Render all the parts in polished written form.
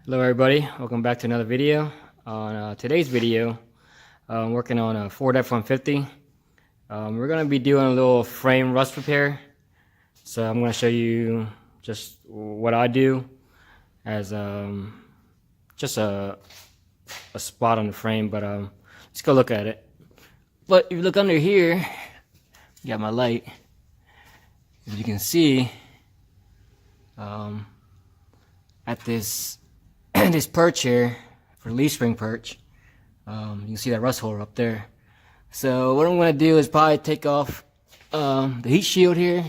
Hello everybody, welcome back to another video. On today's video, I'm working on a Ford F-150. We're going to be doing a little frame rust repair. So I'm going to show you just what I do as just a spot on the frame, but let's go look at it. But if you look under here, got my light. As you can see, at this this perch here for leaf spring perch, you can see that rust hole up there. So what I'm going to do is probably take off the heat shield here.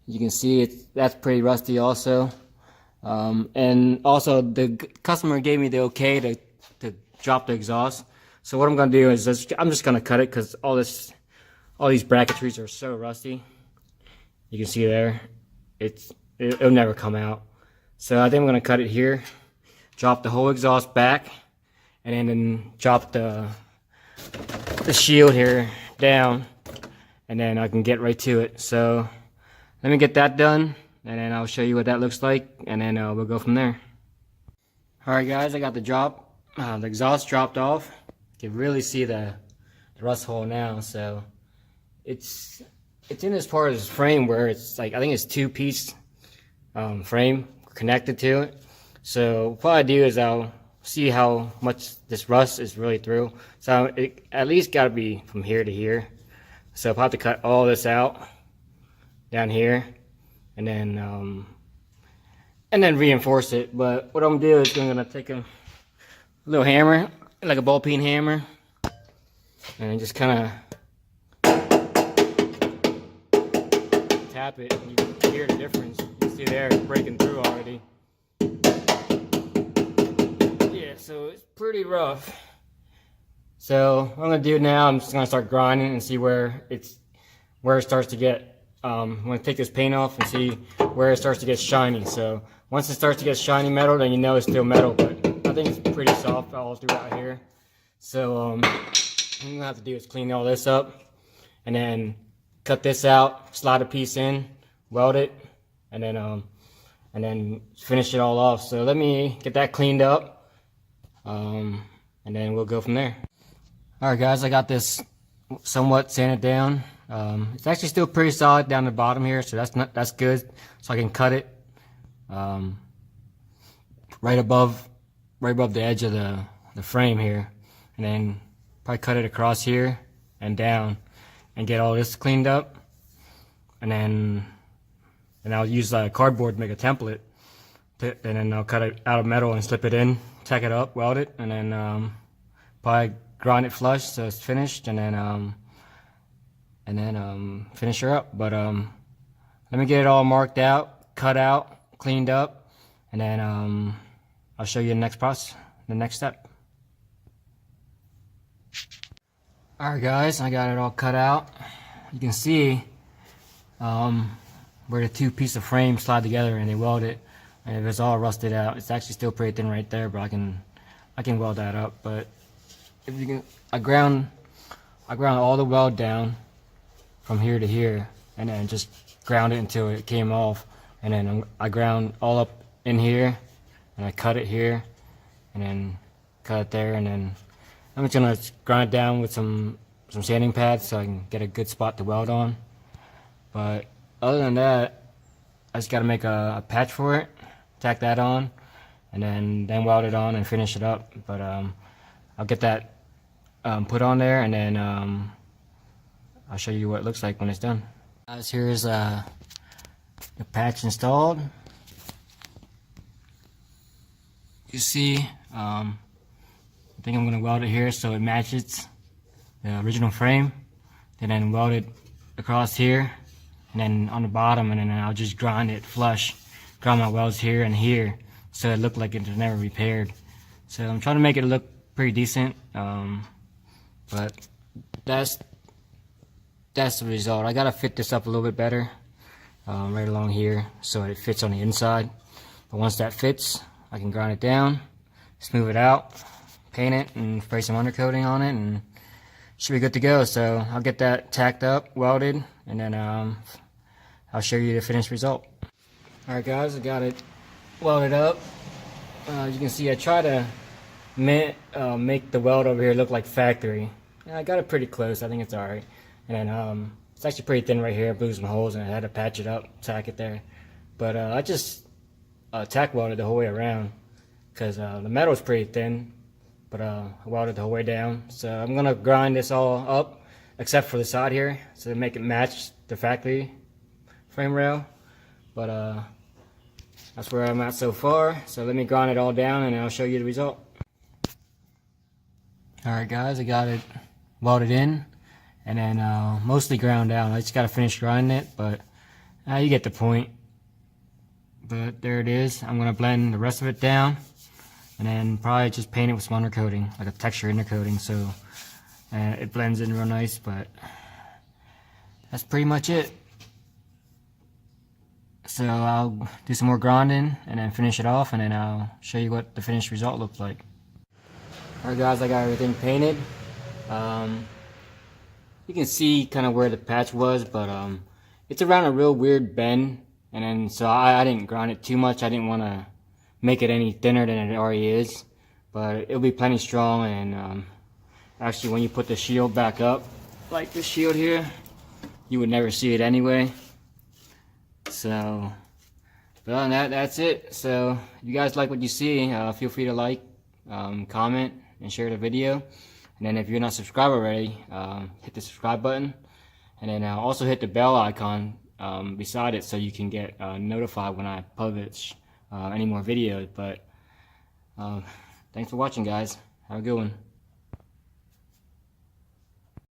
You can see that's pretty rusty also, and also the customer gave me the okay to drop the exhaust. So what I'm going to do is I'm just going to cut it because all these bracketries are so rusty. You can see there, it'll never come out. So I think I'm going to cut it here, drop the whole exhaust back, and then drop the shield here down, and then I can get right to it. So let me get that done, and then I'll show you what that looks like, and then we'll go from there. Alright guys, I got the exhaust dropped off. You can really see the rust hole now. So it's in this part of this frame where it's like, I think it's two-piece frame connected to it. So what I do is I'll see how much this rust is really through. So it at least got to be from here to here. So I'll have to cut all this out down here, and then reinforce it. But what I'm gonna do is I'm gonna take a little hammer, like a ball peen hammer, and just kind of tap it, and you can hear the difference. You can see there, it's breaking through already. Yeah, so it's pretty rough. So what I'm gonna do now, I'm just gonna start grinding and see where it starts to get. I'm gonna take this paint off and see where it starts to get shiny. So once it starts to get shiny metal, then you know it's still metal, but I think it's pretty soft all throughout here. So what I'm gonna have to do is clean all this up, and then cut this out, slide a piece in, weld it, and then finish it all off. So let me get that cleaned up, and then we'll go from there. Alright guys, I got this somewhat sanded down. It's actually still pretty solid down the bottom here, so that's good. So I can cut it right above the edge of the frame here, and then probably cut it across here and down, and get all this cleaned up, and then I'll use cardboard to make a template, and then I'll cut it out of metal and slip it in, tack it up, weld it, and then probably grind it flush so it's finished, and then finish her up. But let me get it all marked out, cut out, cleaned up, and then I'll show you the next process, the next step. Alright guys, I got it all cut out. You can see where the two pieces of frame slide together and they weld it, and if it's all rusted out, it's actually still pretty thin right there, but I can weld that up. But if you can, I ground all the weld down from here to here, and then just ground it until it came off, and then I ground all up in here, and I cut it here, and then cut it there, and then I'm just gonna grind it down with some sanding pads so I can get a good spot to weld on. But other than that, I just gotta make a patch for it, tack that on, and then weld it on and finish it up. But I'll get that put on there, and then I'll show you what it looks like when it's done. Guys, here's the patch installed. You see, I think I'm gonna weld it here so it matches the original frame, and then weld it across here, and then on the bottom, and then I'll just grind it flush, grind my welds here and here, so it looked like it was never repaired. So I'm trying to make it look pretty decent, but that's the result. I gotta fit this up a little bit better, right along here, so it fits on the inside. But once that fits, I can grind it down, smooth it out, paint it, and spray some undercoating on it, and should be good to go. So I'll get that tacked up, welded, and then I'll show you the finished result. Alright guys, I got it welded up. As you can see, I try to make the weld over here look like factory. And I got it pretty close. I think it's alright. And then it's actually pretty thin right here. I blew some holes and I had to patch it up, tack it there. But I just tack welded the whole way around because the metal is pretty thin. But I welded the whole way down. So I'm gonna grind this all up, except for the side here, so to make it match the factory frame rail. But that's where I'm at so far. So let me grind it all down and I'll show you the result. Alright guys, I got it welded in and then mostly ground down. I just gotta finish grinding it, but you get the point. But there it is. I'm gonna blend the rest of it down and then probably just paint it with some undercoating, like a texture undercoating, so it blends in real nice. But that's pretty much it. So I'll do some more grinding and then finish it off, and then I'll show you what the finished result looks like. Alright guys, I got everything painted. You can see kind of where the patch was, but it's around a real weird bend, and then so I didn't grind it too much. I didn't want to make it any thinner than it already is, but it'll be plenty strong. And actually, when you put the shield back up, like this shield here, you would never see it anyway. So, but other than that, that's it. So, if you guys like what you see, feel free to like, comment, and share the video. And then if you're not subscribed already, hit the subscribe button. And then also hit the bell icon beside it so you can get notified when I publish any more videos. But thanks for watching, guys. Have a good one.